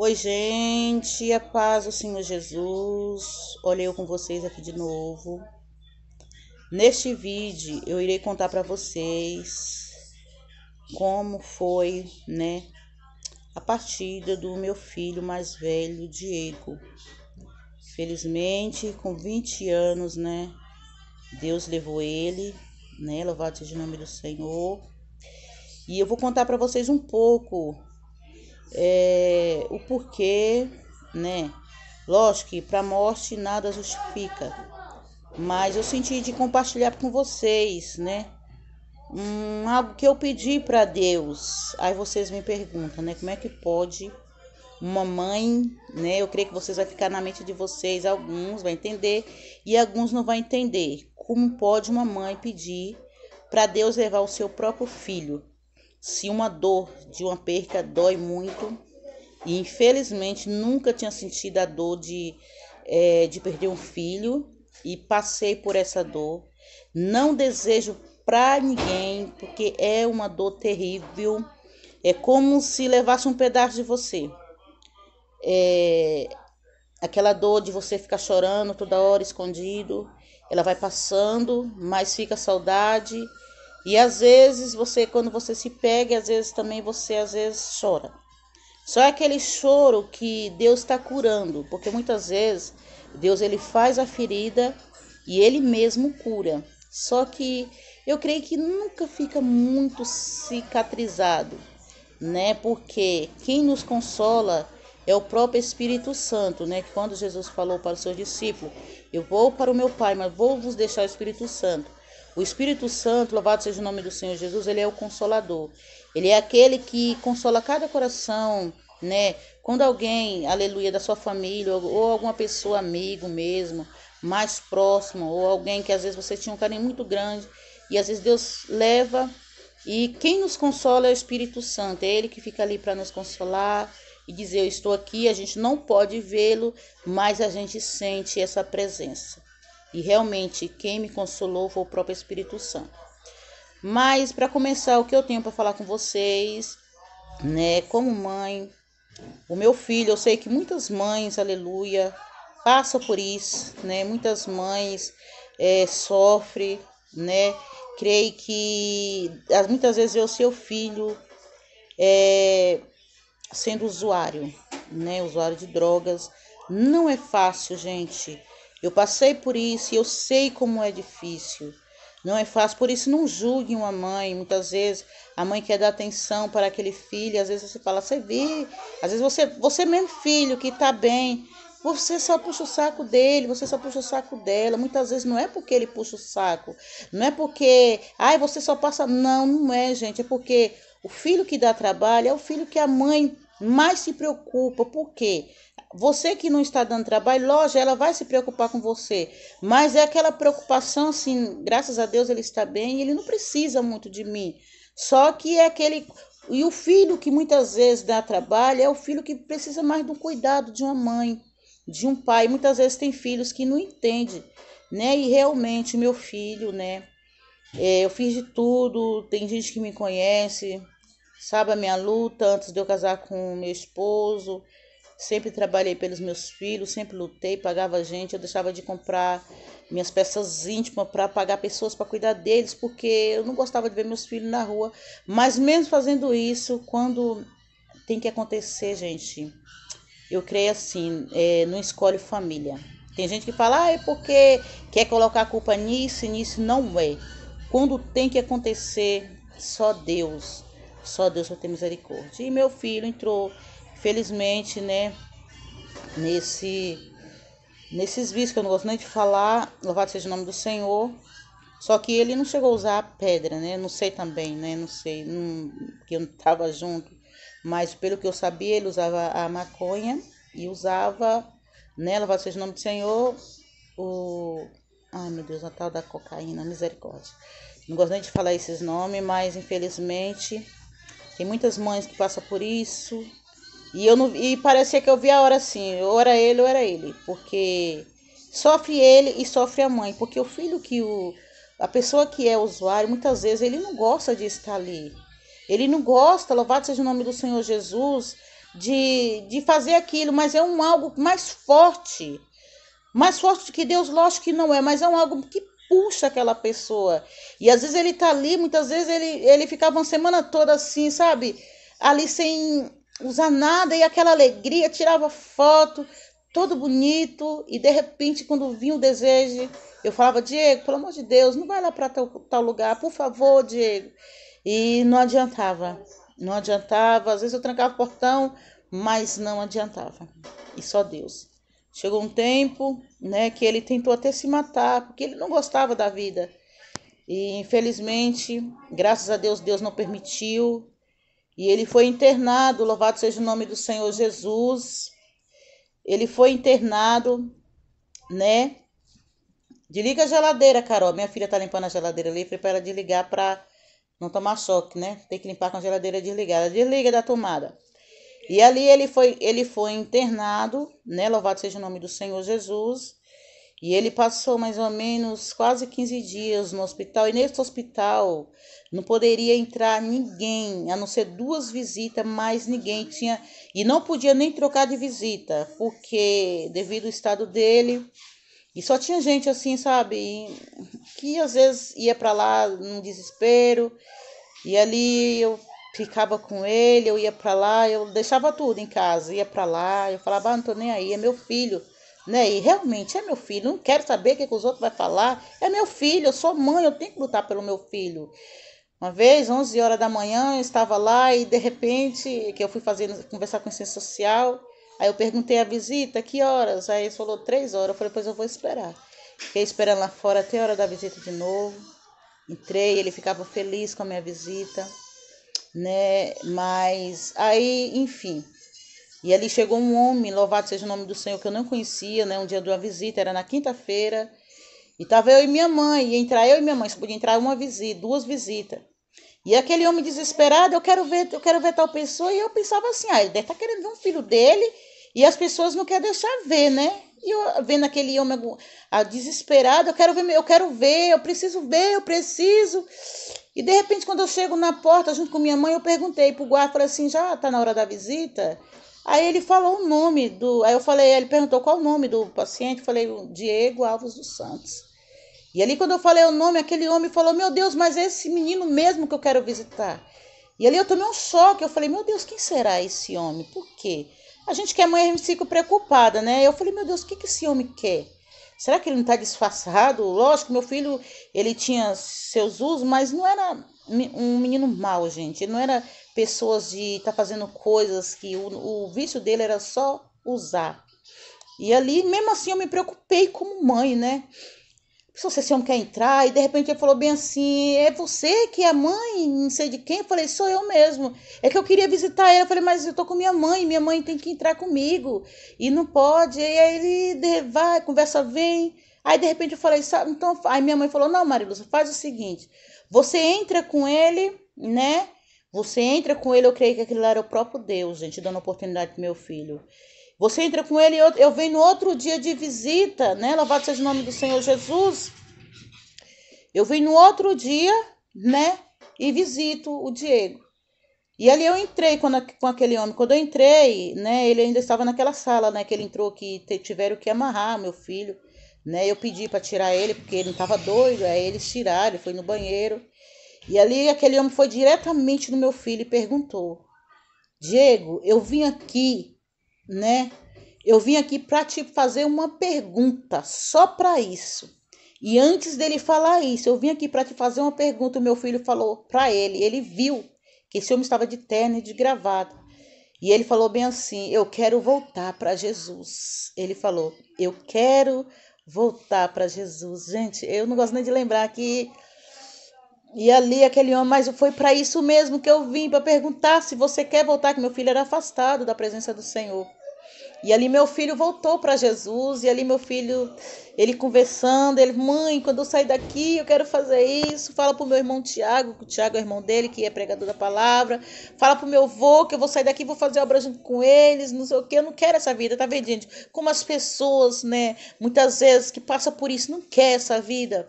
Oi, gente, a paz do Senhor Jesus. Olha eu com vocês aqui de novo. Neste vídeo eu irei contar para vocês como foi, a partida do meu filho mais velho, Diego. Felizmente, com 20 anos, Deus levou ele, louvado seja o nome do Senhor. E eu vou contar para vocês um pouco o porquê, né? Lógico que para a morte nada justifica, mas eu senti de compartilhar com vocês, algo que eu pedi para Deus. Aí vocês me perguntam, como é que pode uma mãe, Eu creio que vocês vai ficar na mente de vocês, alguns vai entender e alguns não vai entender. Como pode uma mãe pedir para Deus levar o seu próprio filho? Se uma dor de uma perca dói muito, e infelizmente nunca tinha sentido a dor de perder um filho e passei por essa dor. Não desejo para ninguém, porque é uma dor terrível. É como se levasse um pedaço de você. Aquela dor de você ficar chorando toda hora escondido. Ela vai passando, mas fica saudade. E às vezes quando você se pega, às vezes também você chora. Só é aquele choro que Deus está curando, porque muitas vezes Deus ele faz a ferida e ele mesmo cura. Só que eu creio que nunca fica muito cicatrizado, Porque quem nos consola é o próprio Espírito Santo, Que quando Jesus falou para os seus discípulos, eu vou para o meu Pai, mas vou vos deixar o Espírito Santo. O Espírito Santo, louvado seja o nome do Senhor Jesus, ele é o Consolador. Ele é aquele que consola cada coração, Quando alguém, aleluia, da sua família ou alguma pessoa, amigo mesmo, mais próximo, ou alguém que às vezes você tinha um carinho muito grande e às vezes Deus leva, e quem nos consola é o Espírito Santo. É ele que fica ali para nos consolar e dizer, eu estou aqui. A gente não pode vê-lo, mas a gente sente essa presença. E realmente quem me consolou foi o próprio Espírito Santo. Mas para começar, o que eu tenho para falar com vocês, como mãe, o meu filho, eu sei que muitas mães, aleluia, passam por isso, Muitas mães sofrem, Creio que muitas vezes é o seu filho sendo usuário, Usuário de drogas. Não é fácil, gente. Eu passei por isso e eu sei como é difícil. Não é fácil, por isso não julgue uma mãe. Muitas vezes a mãe quer dar atenção para aquele filho, às vezes você fala, você vê, às vezes você mesmo filho que tá bem, você só puxa o saco dele, você só puxa o saco dela. Muitas vezes não é porque ele puxa o saco, não é porque, você só passa, não é, gente, é porque o filho que dá trabalho é o filho que a mãe mais se preocupa. Por quê? Você que não está dando trabalho, lógico, ela vai se preocupar com você. Mas é aquela preocupação assim, graças a Deus ele está bem, ele não precisa muito de mim. Só que é aquele... E o filho que muitas vezes dá trabalho é o filho que precisa mais do cuidado de uma mãe, de um pai. Muitas vezes tem filhos que não entendem, E realmente o meu filho, eu fiz de tudo, tem gente que me conhece, sabe a minha luta antes de eu casar com o meu esposo. Sempre trabalhei pelos meus filhos, sempre lutei, pagava gente, eu deixava de comprar minhas peças íntimas para pagar pessoas para cuidar deles, porque eu não gostava de ver meus filhos na rua. Mas mesmo fazendo isso, quando tem que acontecer, gente, eu creio assim, não escolhe família. Tem gente que fala, é porque quer colocar a culpa nisso e nisso. Não é. Quando tem que acontecer, só Deus vai ter misericórdia. E meu filho entrou, felizmente, nesses vícios que eu não gosto nem de falar, louvado seja o nome do Senhor. Só que ele não chegou a usar pedra, Não sei também, Não sei, porque eu não estava junto. Mas pelo que eu sabia, ele usava a maconha e usava, louvado seja o nome do Senhor, ai meu Deus, a tal da cocaína, misericórdia. Não gosto nem de falar esses nomes, mas infelizmente tem muitas mães que passam por isso. E parecia que eu via a hora assim, ou era ele, porque sofre ele e sofre a mãe, porque o filho a pessoa que é usuário, muitas vezes ele não gosta de estar ali. Ele não gosta, louvado seja o nome do Senhor Jesus, de fazer aquilo, mas é um algo mais forte do que Deus, lógico que não é, mas é um algo que puxa aquela pessoa. E às vezes ele tá ali, muitas vezes ele ficava uma semana toda assim, sabe? Ali sem usar nada e aquela alegria, tirava foto, todo bonito, e de repente quando vinha o desejo, eu falava: Diego, pelo amor de Deus, não vai lá para tal lugar, por favor, Diego. E não adiantava, não adiantava. Às vezes eu trancava o portão, mas não adiantava. E só Deus. Chegou um tempo, né, que ele tentou até se matar, porque ele não gostava da vida. E infelizmente, graças a Deus, Deus não permitiu. E ele foi internado, louvado seja o nome do Senhor Jesus. Ele foi internado, né? Desliga a geladeira, Carol. Minha filha tá limpando a geladeira ali, foi para ela desligar para não tomar choque, né? Tem que limpar com a geladeira desligada. Desliga da tomada. E ali ele foi internado, né? Louvado seja o nome do Senhor Jesus. E ele passou mais ou menos quase 15 dias no hospital. E nesse hospital não poderia entrar ninguém, a não ser 2 visitas, mais ninguém tinha. E não podia nem trocar de visita, porque devido ao estado dele. E só tinha gente assim, sabe? Que às vezes ia para lá num desespero. E ali eu ficava com ele, eu ia para lá, eu deixava tudo em casa, ia para lá, eu falava: não tô nem aí, é meu filho, né? E realmente é meu filho, não quero saber o que os outros vão falar, é meu filho, eu sou mãe, eu tenho que lutar pelo meu filho. Uma vez, 11 horas da manhã, eu estava lá e de repente, que eu fui conversar com a ciência social, aí eu perguntei a visita, que horas? Aí ele falou 3 horas, eu falei: pois eu vou esperar. Fiquei esperando lá fora até a hora da visita de novo. Entrei, ele ficava feliz com a minha visita, né? Mas aí, enfim. E ali chegou um homem, louvado seja o nome do Senhor, que eu não conhecia, né? Um dia de uma visita, era na quinta-feira. E tava eu e minha mãe, ia entrar eu e minha mãe, só podia entrar uma visita, 2 visitas. E aquele homem desesperado: eu quero ver tal pessoa. E eu pensava assim: ele deve estar querendo ver um filho dele e as pessoas não querem deixar ver, né? E eu vendo aquele homem desesperado: eu quero ver, eu preciso ver, eu preciso. E de repente, quando eu chego na porta junto com minha mãe, eu perguntei pro guarda, falei assim: já tá na hora da visita? Aí ele falou o nome do. Aí eu falei, ele perguntou qual o nome do paciente, eu falei: Diego Alves dos Santos. E ali, quando eu falei o nome, aquele homem falou: meu Deus, mas é esse menino mesmo que eu quero visitar. E ali eu tomei um choque. Eu falei: meu Deus, quem será esse homem? Por quê? A gente que é mãe, a gente fica preocupada, né? Eu falei: meu Deus, o que esse homem quer? Será que ele não está disfarçado? Lógico, meu filho, ele tinha seus usos, mas não era um menino mau, gente. Ele não era pessoas de estar fazendo coisas que o vício dele era só usar. E ali, mesmo assim, eu me preocupei como mãe, né? Se esse homem quer entrar, e de repente ele falou bem assim: é você que é a mãe, não sei de quem? Eu falei: sou eu mesmo. É que eu queria visitar ele. Eu falei: mas eu tô com minha mãe tem que entrar comigo. E não pode. E aí ele vai, conversa, vem. Aí de repente eu falei: sabe, então. Aí minha mãe falou: não, Mariluz, faz o seguinte: você entra com ele, né? Você entra com ele. Eu creio que aquilo era o próprio Deus, gente, dando oportunidade pro meu filho. Você entra com ele, eu venho no outro dia de visita, né? Louvado seja o nome do Senhor Jesus. Eu venho no outro dia, né? E visito o Diego. E ali eu entrei com aquele homem. Quando eu entrei, né? Ele ainda estava naquela sala, né? Que ele entrou, que tiveram que amarrar meu filho, né? Eu pedi para tirar ele, porque ele não estava doido. Aí eles tiraram, ele foi no banheiro. E ali aquele homem foi diretamente no meu filho e perguntou: Diego, eu vim aqui, né? Eu vim aqui para te fazer uma pergunta, só para isso. E antes dele falar isso, eu vim aqui para te fazer uma pergunta. O meu filho falou para ele viu que esse homem estava de terno e de gravata. E ele falou bem assim: eu quero voltar para Jesus. Ele falou: eu quero voltar para Jesus. Gente, eu não gosto nem de lembrar que. E ali aquele homem, mas foi para isso mesmo que eu vim, para perguntar se você quer voltar, que meu filho era afastado da presença do Senhor. E ali meu filho voltou para Jesus, e ali meu filho, ele conversando, ele: mãe, quando eu sair daqui, eu quero fazer isso. Fala pro meu irmão Tiago, que o Tiago é irmão dele, que é pregador da palavra. Fala pro meu avô que eu vou sair daqui, vou fazer obra junto com eles, não sei o que. Eu não quero essa vida, tá vendo, gente? Como as pessoas, né, muitas vezes que passam por isso, não quer essa vida.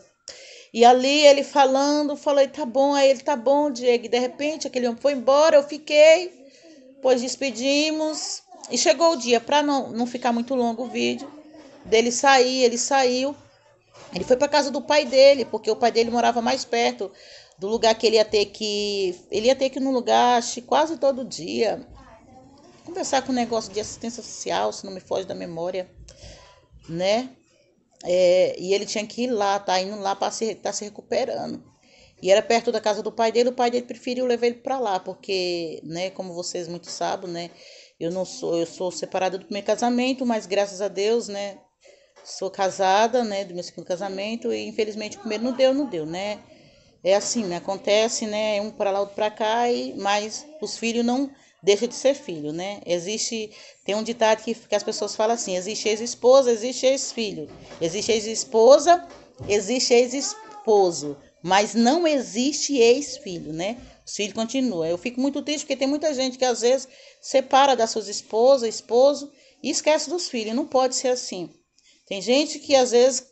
E ali ele falando, falei: tá bom. Aí ele: tá bom, Diego. E de repente aquele homem foi embora, eu fiquei. Pois despedimos e chegou o dia, para não ficar muito longo o vídeo, dele sair, ele saiu. Ele foi para casa do pai dele, porque o pai dele morava mais perto do lugar que ele ia ter que ir no lugar, acho, quase todo dia. Conversar com o negócio de assistência social, se não me foge da memória, né? E ele tinha que ir lá, tá indo lá para tá se recuperando. E era perto da casa do pai dele, o pai dele preferiu levar ele para lá, porque, né, como vocês muito sabem, né, eu sou separada do primeiro casamento, mas graças a Deus, né, sou casada, né, do meu segundo casamento, e infelizmente o primeiro não deu, né? É assim, né, acontece, né, um para lá, outro para cá, mas os filhos não deixam de ser filho, né? Tem um ditado que as pessoas falam assim, existe ex-esposa, existe ex-filho, existe ex-esposa, existe ex-esposo, mas não existe ex-filho, né? Os filhos continuam. Eu fico muito triste porque tem muita gente que às vezes separa das suas esposas, esposo e esquece dos filhos. Não pode ser assim. Tem gente que às vezes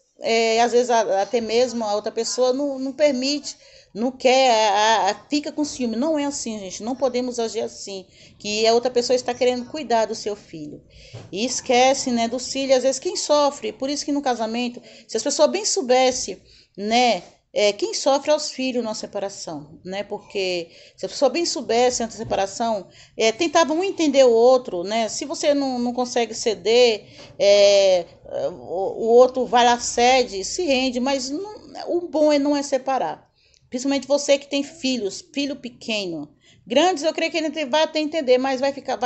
até mesmo a outra pessoa não permite, não quer, fica com ciúme. Não é assim, gente. Não podemos agir assim. Que a outra pessoa está querendo cuidar do seu filho. E esquece, né, dos filhos. Às vezes quem sofre, por isso que no casamento, se as pessoas bem soubessem, né, quem sofre é os filhos na separação, né? Porque se a pessoa bem soubesse antes da separação, tentava um entender o outro, né? Se você não consegue ceder, o outro vai lá, cede, se rende, mas o bom não é separar. Principalmente você que tem filhos, filho pequeno. Grandes, eu creio que ele vai até entender, mas vai ficar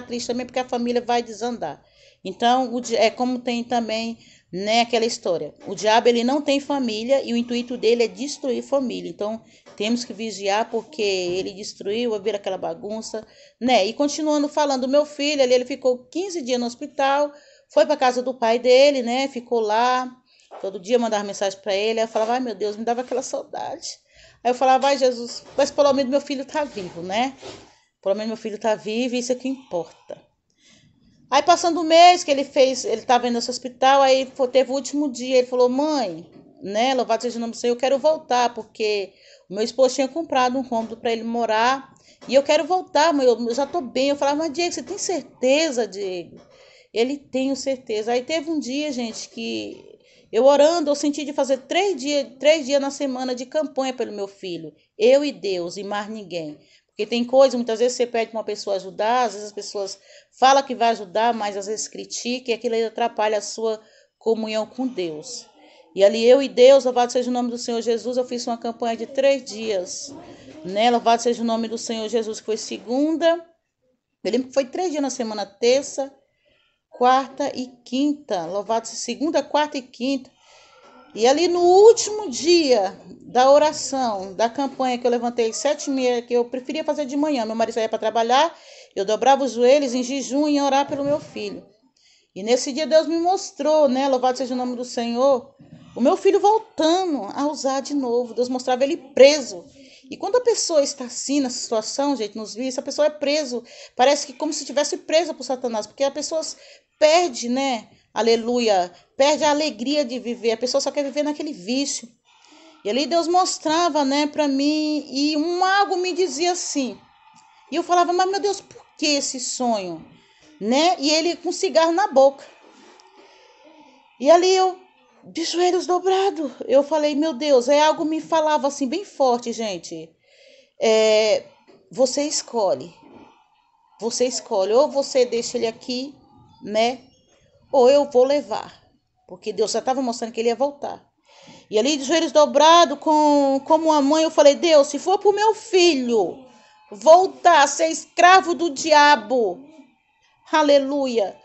triste também, porque a família vai desandar. Então, é como tem também, né, aquela história. O diabo, ele não tem família e o intuito dele é destruir família. Então, temos que vigiar porque ele destruiu, vai vir aquela bagunça, né? E continuando falando, meu filho, ele ficou 15 dias no hospital, foi para casa do pai dele, né? Ficou lá, todo dia mandava mensagem para ele. Aí eu falava, ai meu Deus, me dava aquela saudade. Aí eu falava, ai Jesus, mas pelo menos meu filho tá vivo, né? Pelo menos meu filho tá vivo e isso é que importa. Aí passando um mês que ele estava indo nesse hospital, aí teve o último dia, ele falou, mãe, né, louvado seja o nome do Senhor, eu quero voltar, porque o meu esposo tinha comprado um cômodo para ele morar, e eu quero voltar, mãe, eu já tô bem. Eu falava, mas Diego, você tem certeza, Diego? Ele, tenho certeza. Aí teve um dia, gente, que eu orando, eu senti de fazer 3 dias na semana de campanha pelo meu filho, eu e Deus, e mais ninguém. Porque tem coisa, muitas vezes você pede para uma pessoa ajudar, às vezes as pessoas falam que vai ajudar, mas às vezes critica e aquilo aí atrapalha a sua comunhão com Deus. E ali eu e Deus, louvado seja o nome do Senhor Jesus, eu fiz uma campanha de 3 dias, né? Louvado seja o nome do Senhor Jesus, que foi segunda. Eu lembro que foi 3 dias na semana, terça, quarta e quinta. Louvado seja segunda, quarta e quinta. E ali no último dia da oração, da campanha que eu levantei 7h30, que eu preferia fazer de manhã, meu marido saía para trabalhar, eu dobrava os joelhos em jejum e orar pelo meu filho. E nesse dia Deus me mostrou, né, louvado seja o nome do Senhor, o meu filho voltando a usar de novo. Deus mostrava ele preso. E quando a pessoa está assim nessa situação, gente, nos vídeos, a pessoa é preso. Parece que como se estivesse presa por Satanás, porque a pessoa perde, né? Aleluia, perde a alegria de viver, a pessoa só quer viver naquele vício. E ali Deus mostrava, né, para mim, e algo me dizia assim. E eu falava, mas meu Deus, por que esse sonho? Né? E ele com cigarro na boca. E ali eu, de joelhos dobrados, eu falei, meu Deus, algo me falava assim, bem forte, gente. Você escolhe, ou você deixa ele aqui, né? Ou eu vou levar, porque Deus já estava mostrando que ele ia voltar. E ali de joelhos dobrados, como uma mãe, eu falei, Deus, se for pro meu filho voltar a ser escravo do diabo, aleluia,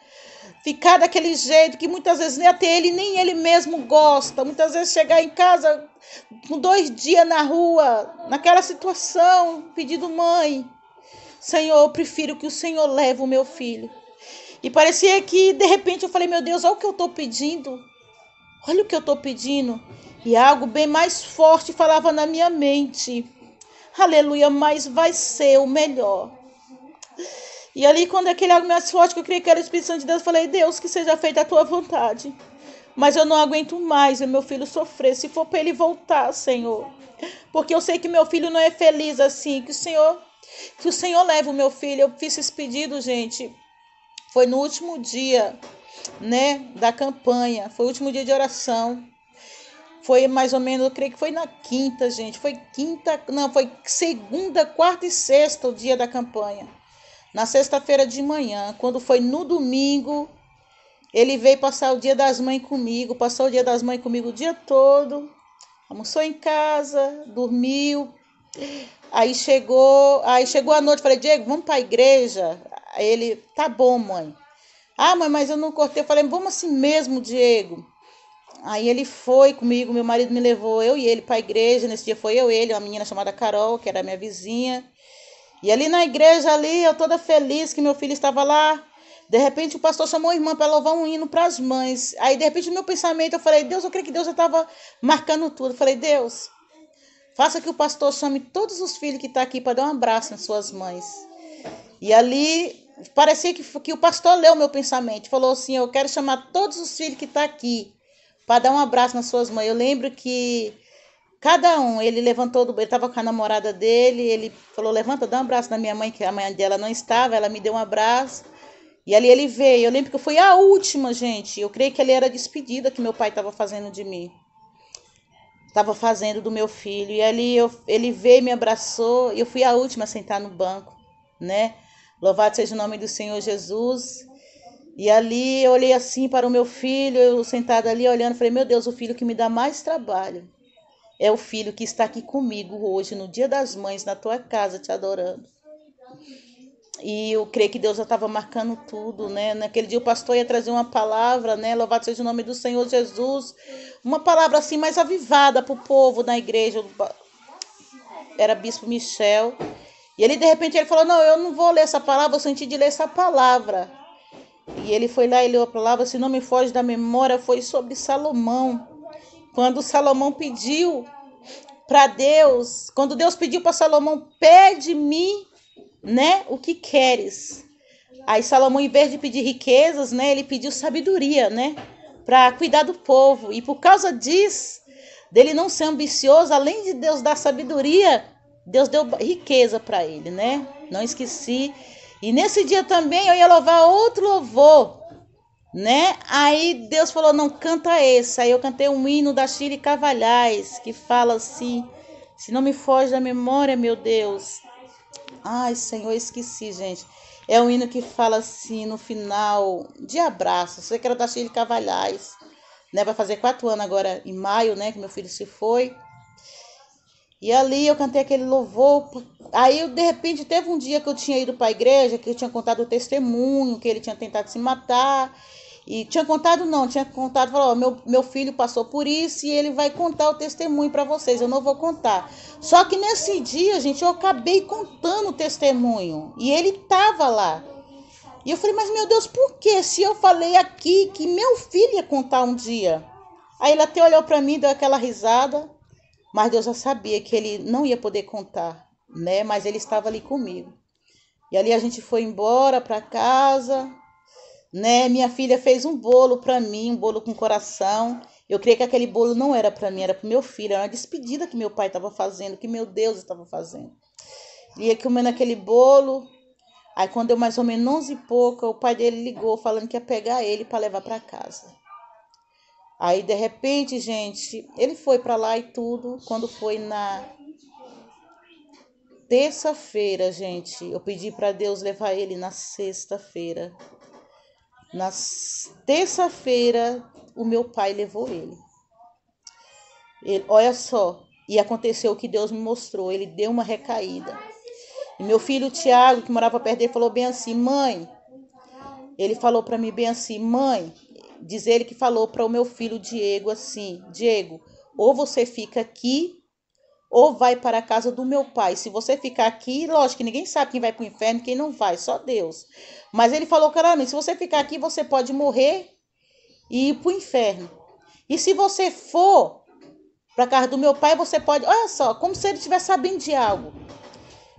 ficar daquele jeito que muitas vezes nem ele mesmo gosta, muitas vezes chegar em casa com 2 dias na rua, naquela situação, pedindo, mãe, Senhor, eu prefiro que o Senhor leve o meu filho. E parecia que, de repente, eu falei, meu Deus, olha o que eu estou pedindo. Olha o que eu estou pedindo. E algo bem mais forte falava na minha mente. Aleluia, mas vai ser o melhor. E ali, quando aquele algo mais forte, que eu creio que era o Espírito Santo de Deus, eu falei, Deus, que seja feita a tua vontade. Mas eu não aguento mais ver meu filho sofrer, se for para ele voltar, Senhor. Porque eu sei que meu filho não é feliz assim, que o Senhor Que o Senhor leve o meu filho. Eu fiz esse pedido, gente. Foi no último dia, né, da campanha. Foi o último dia de oração. Foi mais ou menos, eu creio que foi na quinta, gente. Foi quinta, não, foi segunda, quarta e sexta o dia da campanha. Na sexta-feira de manhã, quando foi no domingo, ele veio passar o Dia das Mães comigo, passou o Dia das Mães comigo o dia todo, almoçou em casa, dormiu. Aí chegou a noite, falei, Diego, vamos para a igreja? Aí ele, tá bom, mãe. Ah, mãe, mas eu não cortei. Eu falei, vamos assim mesmo, Diego. Aí ele foi comigo, meu marido me levou, eu e ele, para a igreja. Nesse dia foi eu e ele, uma menina chamada Carol, que era minha vizinha. E ali na igreja, ali, eu toda feliz que meu filho estava lá. De repente o pastor chamou a irmã para louvar um hino para as mães. Aí de repente no meu pensamento eu falei, Deus, eu creio que Deus já estava marcando tudo. Eu falei, Deus, faça que o pastor chame todos os filhos que estão aqui para dar um abraço nas suas mães. E ali parecia que o pastor leu o meu pensamento. Falou assim, eu quero chamar todos os filhos que estão aqui para dar um abraço nas suas mães. Eu lembro que cada um, ele levantou, ele estava com a namorada dele, ele falou, levanta, dá um abraço na minha mãe, que a mãe dela não estava, ela me deu um abraço. E ali ele veio, eu lembro que eu fui a última, gente, eu creio que ele era a despedida que meu pai estava fazendo de mim. Estava fazendo do meu filho, e ali ele veio, me abraçou, e eu fui a última a sentar no banco, né? Louvado seja o nome do Senhor Jesus. E ali eu olhei assim para o meu filho, eu sentada ali olhando, falei, meu Deus, o filho que me dá mais trabalho é o filho que está aqui comigo hoje, no Dia das Mães, na tua casa, te adorando. E eu creio que Deus já estava marcando tudo, né? Naquele dia o pastor ia trazer uma palavra, né? Louvado seja o nome do Senhor Jesus. Uma palavra assim mais avivada para o povo na igreja. Era Bispo Michel. E ele, de repente, ele falou, não, eu não vou ler essa palavra, eu senti de ler essa palavra. E ele foi lá e leu a palavra, se não me foge da memória, foi sobre Salomão. Quando Salomão pediu para Deus, quando Deus pediu para Salomão, pede-me, né, o que queres. Aí Salomão, em vez de pedir riquezas, né, ele pediu sabedoria, né, para cuidar do povo. E por causa disso, dele não ser ambicioso, além de Deus dar sabedoria, Deus deu riqueza para ele, né? Não esqueci. E nesse dia também eu ia louvar outro louvor, né? Aí Deus falou, não, canta esse. Aí eu cantei um hino da Chile Cavalhais, que fala assim, se não me foge da memória, meu Deus. Ai, Senhor, esqueci, gente. É um hino que fala assim, no final, de abraço. Sei que era da Chile Cavalhais, né? Vai fazer 4 anos agora, em maio, né? Que meu filho se foi. E ali eu cantei aquele louvor. Aí, de repente, teve um dia que eu tinha ido para a igreja, que eu tinha contado o testemunho, que ele tinha tentado se matar. E tinha contado, falou, meu filho passou por isso e ele vai contar o testemunho para vocês, eu não vou contar. Só que nesse dia, gente, eu acabei contando o testemunho e ele estava lá. E eu falei, mas meu Deus, por que se eu falei aqui que meu filho ia contar um dia? Aí ele até olhou para mim, deu aquela risada, mas Deus já sabia que ele não ia poder contar, né? Mas ele estava ali comigo. E ali a gente foi embora para casa, né? Minha filha fez um bolo para mim, um bolo com coração. Eu creio que aquele bolo não era para mim, era para o meu filho. Era uma despedida que meu pai estava fazendo, que meu Deus estava fazendo. E ia comendo aquele bolo. Aí quando deu mais ou menos 11 e pouca, o pai dele ligou falando que ia pegar ele para levar para casa. Aí de repente, gente, ele foi para lá e tudo. Quando foi na terça-feira, gente, eu pedi para Deus levar ele na sexta-feira. Na terça-feira, o meu pai levou ele. Olha só, e aconteceu o que Deus me mostrou. Ele deu uma recaída. E meu filho Tiago, que morava perto dele, falou bem assim, mãe. Ele falou para mim bem assim, mãe. Diz ele que falou para o meu filho Diego assim, Diego, ou você fica aqui, ou vai para a casa do meu pai. Se você ficar aqui, lógico que ninguém sabe quem vai para o inferno e quem não vai, só Deus. Mas ele falou claramente, se você ficar aqui, você pode morrer e ir para o inferno. E se você for para a casa do meu pai, você pode, olha só, como se ele estivesse sabendo de algo.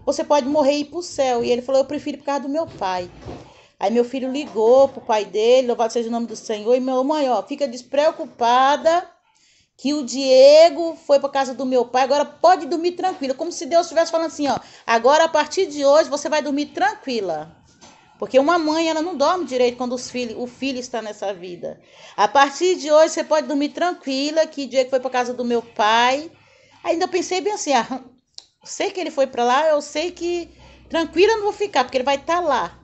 Você pode morrer e ir para o céu. E ele falou, eu prefiro ir para a casa do meu pai. Aí meu filho ligou para o pai dele, louvado seja o nome do Senhor, e meu mãe, ó, fica despreocupada, que o Diego foi para casa do meu pai, agora pode dormir tranquila. Como se Deus estivesse falando assim, ó, agora a partir de hoje você vai dormir tranquila. Porque uma mãe, ela não dorme direito quando o filho está nessa vida. A partir de hoje você pode dormir tranquila, que o Diego foi para casa do meu pai. Ainda eu pensei bem assim, sei que ele foi para lá, eu sei que tranquila eu não vou ficar, porque ele vai estar lá.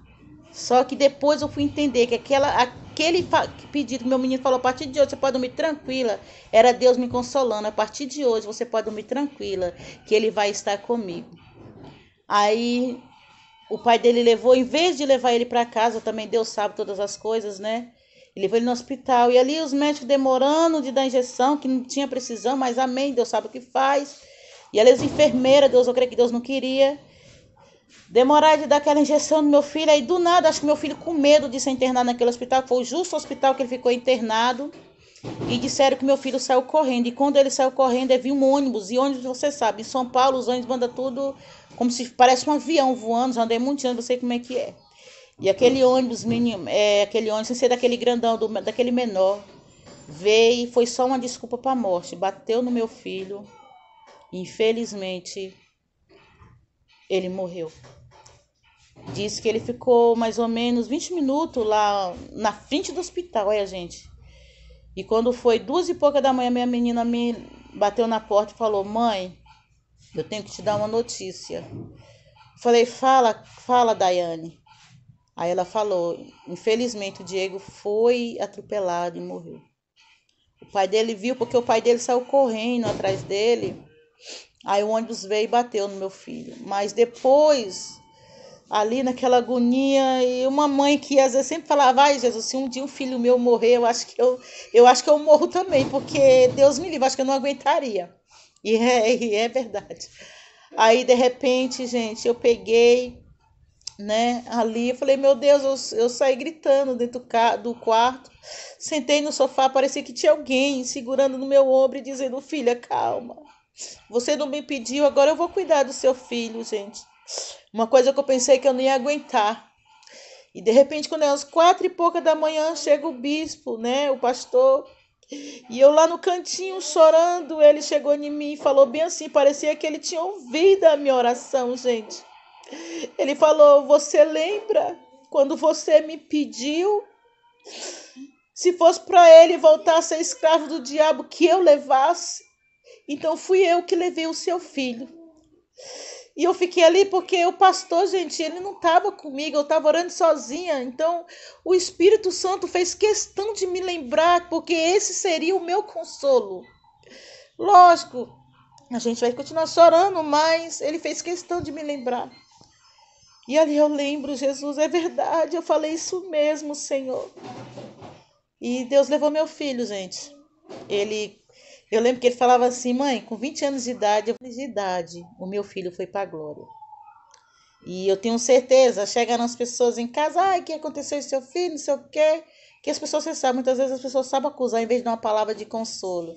Só que depois eu fui entender que aquele pedido que meu menino falou, a partir de hoje você pode dormir tranquila, era Deus me consolando. A partir de hoje você pode dormir tranquila, que ele vai estar comigo. Aí o pai dele levou, em vez de levar ele para casa, também Deus sabe todas as coisas, né? Ele levou ele no hospital. E ali os médicos demorando de dar injeção, que não tinha precisão, mas amém, Deus sabe o que faz. E ali as enfermeiras, eu creio que Deus não queria demorar de dar aquela injeção no meu filho. Aí do nada, acho que meu filho com medo de ser internado naquele hospital, foi o justo hospital que ele ficou internado. E disseram que meu filho saiu correndo. E quando ele saiu correndo, viu um ônibus. E ônibus, você sabe, em São Paulo, os ônibus mandam tudo como se parece um avião voando. Já andei muito anos, não sei como é que é. E aquele ônibus, aquele ônibus, sem ser daquele grandão, daquele menor, veio e foi só uma desculpa para a morte. Bateu no meu filho. Infelizmente, ele morreu. Disse que ele ficou mais ou menos 20 minutos lá na frente do hospital, olha, gente. E quando foi 2h pouca da manhã, minha menina me bateu na porta e falou: mãe, eu tenho que te dar uma notícia. Falei: fala, Daiane. Aí ela falou: infelizmente o Diego foi atropelado e morreu. O pai dele viu, porque o pai dele saiu correndo atrás dele. Aí o ônibus veio e bateu no meu filho. Mas depois, ali naquela agonia, e uma mãe que às vezes sempre falava: ai, Jesus, se um dia um filho meu morrer, eu acho que eu morro também, porque Deus me livre, acho que eu não aguentaria. E é verdade. Aí, de repente, gente, eu peguei, né, ali, eu falei: meu Deus, eu saí gritando dentro do quarto, sentei no sofá, parecia que tinha alguém segurando no meu ombro e dizendo: filha, calma, você não me pediu, agora eu vou cuidar do seu filho, gente. Uma coisa que eu pensei que eu não ia aguentar. E de repente, quando é às 4h pouca da manhã, chega o bispo, né, o pastor, e eu lá no cantinho chorando, ele chegou em mim e falou bem assim, parecia que ele tinha ouvido a minha oração, gente. Ele falou: você lembra quando você me pediu, se fosse para ele voltar a ser escravo do diabo, que eu levasse? Então fui eu que levei o seu filho. E eu fiquei ali porque o pastor, gente, ele não estava comigo, eu estava orando sozinha. Então o Espírito Santo fez questão de me lembrar, porque esse seria o meu consolo. Lógico, a gente vai continuar chorando, mas ele fez questão de me lembrar. E ali eu lembro: Jesus, é verdade, eu falei isso mesmo, Senhor. E Deus levou meu filho, gente. Eu lembro que ele falava assim: mãe, com 20 anos de idade, o meu filho foi para a glória. E eu tenho certeza, chegam as pessoas em casa: ai, o que aconteceu com seu filho, não sei o quê. Que as pessoas, você sabe, muitas vezes as pessoas sabem acusar em vez de dar uma palavra de consolo.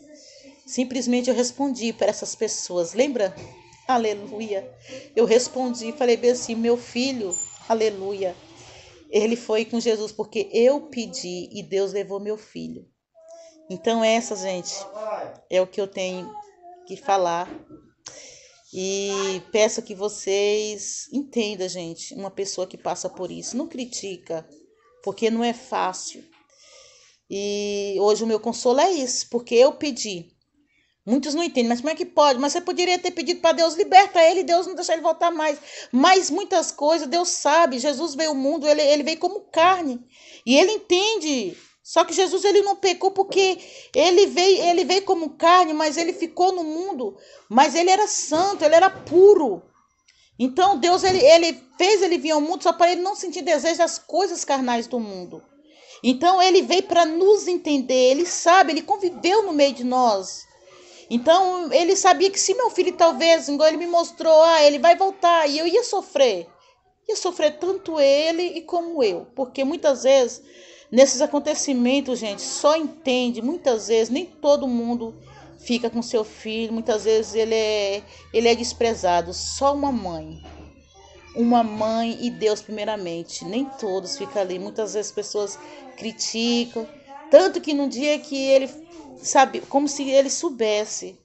Simplesmente eu respondi para essas pessoas, lembra? Aleluia. Eu respondi e falei bem assim: meu filho, aleluia, ele foi com Jesus porque eu pedi e Deus levou meu filho. Então essa, gente, é o que eu tenho que falar. E peço que vocês entendam, gente, uma pessoa que passa por isso, não critica, porque não é fácil. E hoje o meu consolo é isso, porque eu pedi. Muitos não entendem, mas como é que pode? Mas você poderia ter pedido para Deus: liberta ele, Deus não deixa ele voltar mais. Mas muitas coisas Deus sabe. Jesus veio ao mundo, ele veio como carne. E ele entende. Só que Jesus, ele não pecou porque ele veio como carne, mas ele ficou no mundo. Mas ele era santo, ele era puro. Então Deus, ele fez ele vir ao mundo só para ele não sentir desejo das coisas carnais do mundo. Então ele veio para nos entender, ele sabe, ele conviveu no meio de nós. Então, ele sabia que se meu filho talvez, igual ele me mostrou, ele vai voltar, e eu ia sofrer. Ia sofrer tanto ele e como eu. Porque muitas vezes, nesses acontecimentos, gente, só entende, muitas vezes, nem todo mundo fica com seu filho, muitas vezes ele é desprezado. Só uma mãe e Deus primeiramente. Nem todos ficam ali. Muitas vezes pessoas criticam, Tanto que num dia que ele, sabe, como se ele soubesse,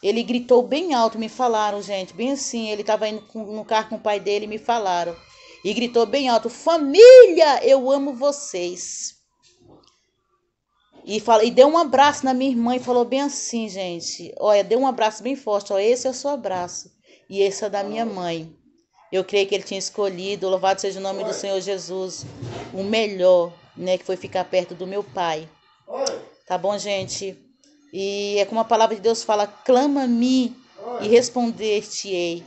ele gritou bem alto, me falaram, gente, bem assim, ele estava indo no carro com o pai dele, me falaram. E gritou bem alto, família, eu amo vocês. E deu um abraço na minha irmã e falou bem assim, gente. Olha, deu um abraço bem forte. Ó, esse é o seu abraço. E esse é da minha mãe. Eu creio que ele tinha escolhido, louvado seja o nome do Senhor Jesus, o melhor, né? Que foi ficar perto do meu pai. Tá bom, gente? E é como a palavra de Deus fala, clama-me e responder-te-ei.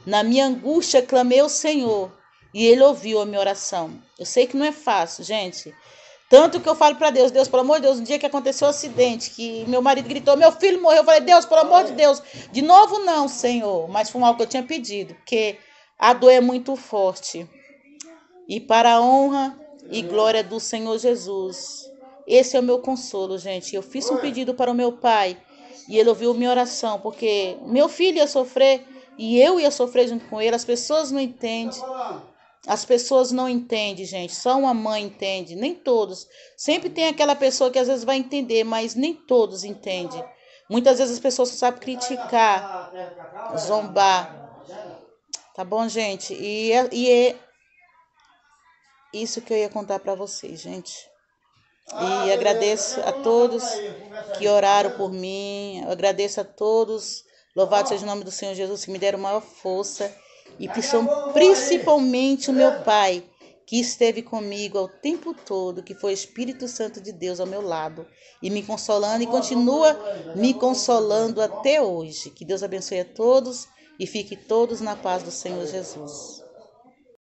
Na minha angústia clamei ao Senhor e ele ouviu a minha oração. Eu sei que não é fácil, gente. Tanto que eu falo para Deus, Deus, pelo amor de Deus, no dia que aconteceu o acidente, que meu marido gritou, meu filho morreu, eu falei, Deus, pelo amor de Deus, de novo não, Senhor. Mas foi algo que eu tinha pedido, porque a dor é muito forte. E para a honra e glória do Senhor Jesus, esse é o meu consolo, gente. Eu fiz um pedido para o meu pai e ele ouviu minha oração, porque meu filho ia sofrer e eu ia sofrer junto com ele. As pessoas não entendem. As pessoas não entendem, gente. Só uma mãe entende. Nem todos. Sempre tem aquela pessoa que às vezes vai entender, mas nem todos entendem. Muitas vezes as pessoas só sabem criticar, zombar. Tá bom, gente? E é isso que eu ia contar para vocês, gente. E agradeço a todos que oraram por mim. Eu agradeço a todos. Louvado seja o nome do Senhor Jesus, que me deram maior força. E principalmente o meu pai, que esteve comigo ao tempo todo, que foi o Espírito Santo de Deus ao meu lado, e me consolando e continua me consolando até hoje. Que Deus abençoe a todos e fique todos na paz do Senhor Jesus.